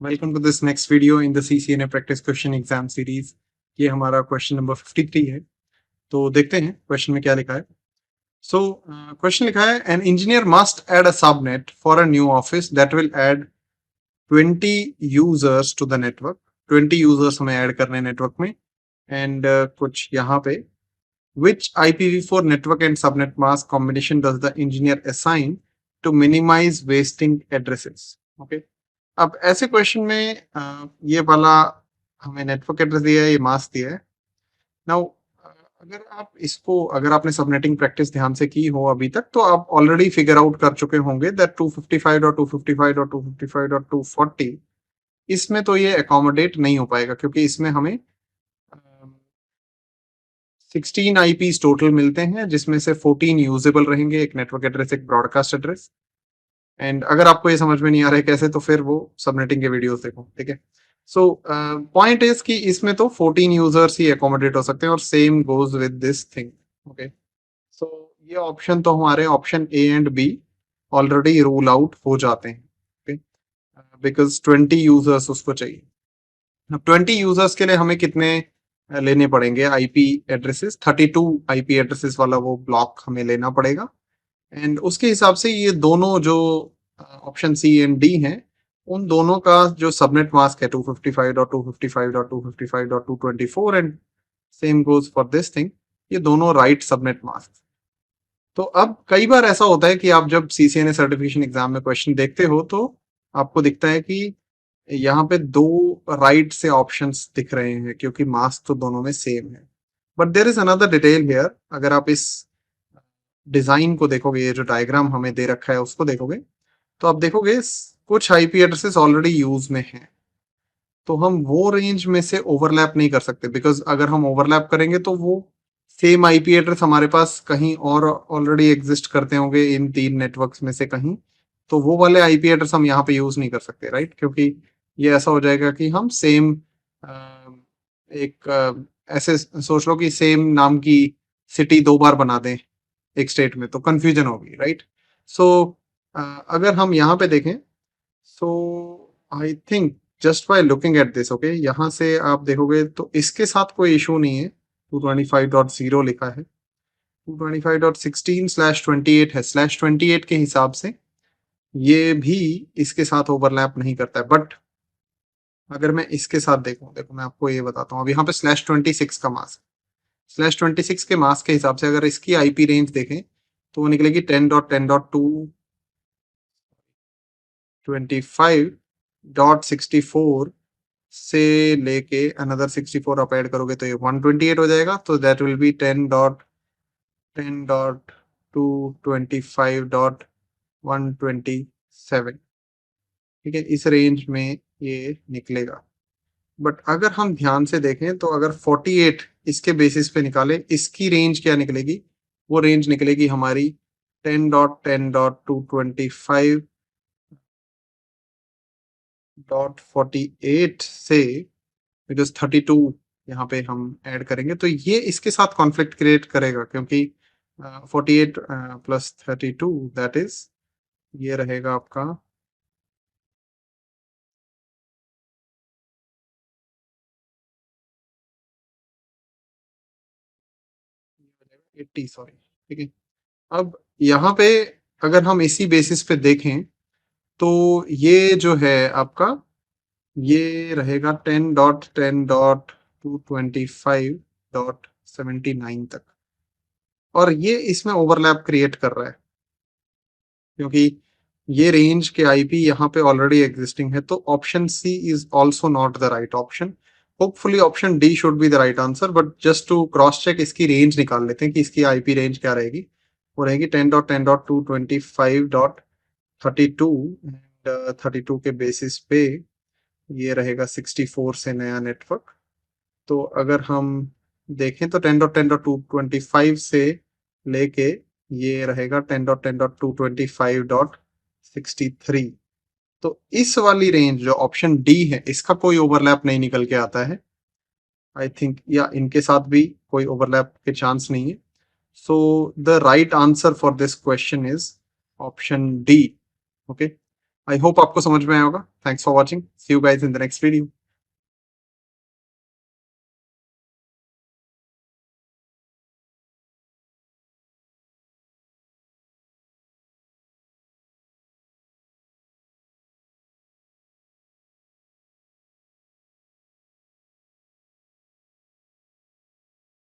Welcome to this next video in the CCNA practice question exam series. ये हमारा question number 53 है। तो देखते हैं क्वेश्चन में क्या लिखा है। सो क्वेश्चन लिखा है an engineer must add a subnet for a new office that will add 20 users to the network. 20 users हमें ऐड करने हैं नेटवर्क में। एंड कुछ यहाँ पे which IPv4 network and subnet mask combination does the engineer assign to minimize wasting addresses? Okay. अब ऐसे question में ये वाला हमें नेटवर्क एड्रेस दिया है, ये मास्क दिया है। नाउ अगर आपने सबनेटिंग प्रैक्टिस ध्यान से की हो अभी तक, तो आप ऑलरेडी फिगर आउट कर चुके होंगे दैट 255.255.255.240 इसमें तो ये अकोमोडेट नहीं हो पाएगा, क्योंकि इसमें हमें 16 IPs टोटल मिलते हैं, जिसमें से 14 यूजेबल रहेंगे, एक नेटवर्क एड्रेस, एक ब्रॉडकास्ट एड्रेस। एंड अगर आपको ये समझ में नहीं आ रहा है कैसे, तो फिर वो सबनेटिंग के वीडियोस देखो, ठीक है। सो पॉइंट इज कि इसमें तो 14 यूजर्स ही अकोमोडेट हो सकते हैं, और same goes with this thing. Okay, so ये ऑप्शन तो हमारे option A and B already rule out हो जाते हैं, ओके, बिकॉज 20 यूजर्स उसको चाहिए। अब 20 यूजर्स के लिए हमें कितने लेने पड़ेंगे आईपी एड्रेसेस? 32 आईपी एड्रेसेस वाला वो ब्लॉक हमें लेना पड़ेगा। एंड उसके हिसाब से ये दोनों जो ऑप्शन सी एंड डी हैं, उन दोनों का जो सबनेट मास्क है 255.255.255.224 and same goes for this thing, ये दोनों राइट सबनेट मास्क। तो अब कई बार ऐसा होता है कि आप जब CCNA सर्टिफिकेशन एग्जाम में क्वेश्चन देखते हो, तो आपको दिखता है कि यहाँ पे दो राइट से ऑप्शंस दिख रहे हैं, क्योंकि मास्क तो दोनों में सेम है। But there is another detail here. अगर आप इस डिजाइन को देखोगे, ये जो डायग्राम हमें दे रखा है उसको देखोगे, तो आप देखोगे कुछ आईपी एड्रेसेस ऑलरेडी यूज में हैं, तो हम वो रेंज में से ओवरलैप नहीं कर सकते, बिकॉज अगर हम ओवरलैप करेंगे तो वो सेम आईपी एड्रेस हमारे पास कहीं और ऑलरेडी एग्जिस्ट करते होंगे इन 3 नेटवर्क्स में से कहीं, तो वो वाले आईपी एड्रेस हम यहाँ पे यूज नहीं कर सकते, राइट? क्योंकि ये ऐसा हो जाएगा कि हम सेम ऐसे सोच लो कि सेम नाम की सिटी 2 बार बना दें एक स्टेट में, तो कंफ्यूजन होगी, राइट? सो अगर हम यहाँ पे देखें, so I think just by looking at this, okay, यहाँ से आप देखोगे तो इसके साथ कोई इशू नहीं है। 225.0 लिखा है, 225.16/28 है, /28 के हिसाब से ये भी इसके साथ ओवरलैप नहीं करता है। बट अगर मैं इसके साथ देखूं, देखो मैं आपको ये बताता हूँ, अब यहाँ पे /26 का मास्क, /26 के मास्क के हिसाब से अगर इसकी आईपी रेंज देखें, तो वो निकलेगी 10.10.225.64 से लेके अनदर 64 आप ऐड करोगे तो ये 128 हो जाएगा। तो दैट विल बी 10.10.225.127, ठीक है, इस रेंज में ये निकलेगा। बट अगर हम ध्यान से देखें, तो अगर 48 इसके बेसिस पे निकाले, इसकी रेंज क्या निकलेगी? वो रेंज निकलेगी हमारी 10.10.225.48 से, बिकॉज 32 यहाँ पे हम ऐड करेंगे तो ये इसके साथ कॉन्फ्लिक्ट क्रिएट करेगा, क्योंकि 48 प्लस 32 दैट इज, ये रहेगा आपका 80, सॉरी, ठीक है। अब यहाँ पे अगर हम इसी बेसिस पे देखें, तो ये जो है आपका, ये रहेगा 10.10.225.79 तक, और ये इसमें ओवरलैप क्रिएट कर रहा है, क्योंकि ये रेंज के आईपी यहाँ पे ऑलरेडी एग्जिस्टिंग है। तो option C is also not the right option. Hopefully option D should be the right answer, but just to cross check इसकी रेंज निकाल लेते हैं कि इसकी आईपी रेंज क्या रहेगी। वो रहेगी 10.10.225.32 एंड 32 के बेसिस पे ये रहेगा 64 से नया नेटवर्क। तो अगर हम देखें तो 10.10.225 से लेके ये रहेगा 10.10.225.63। तो इस वाली रेंज जो ऑप्शन डी है, इसका कोई ओवरलैप नहीं निकल के आता है, आई थिंक, या इनके साथ भी कोई ओवरलैप के चांस नहीं है। So the right answer for this question is option D, okay. I hope आपको समझ में आया होगा। Thanks for watching, see you guys in the next video.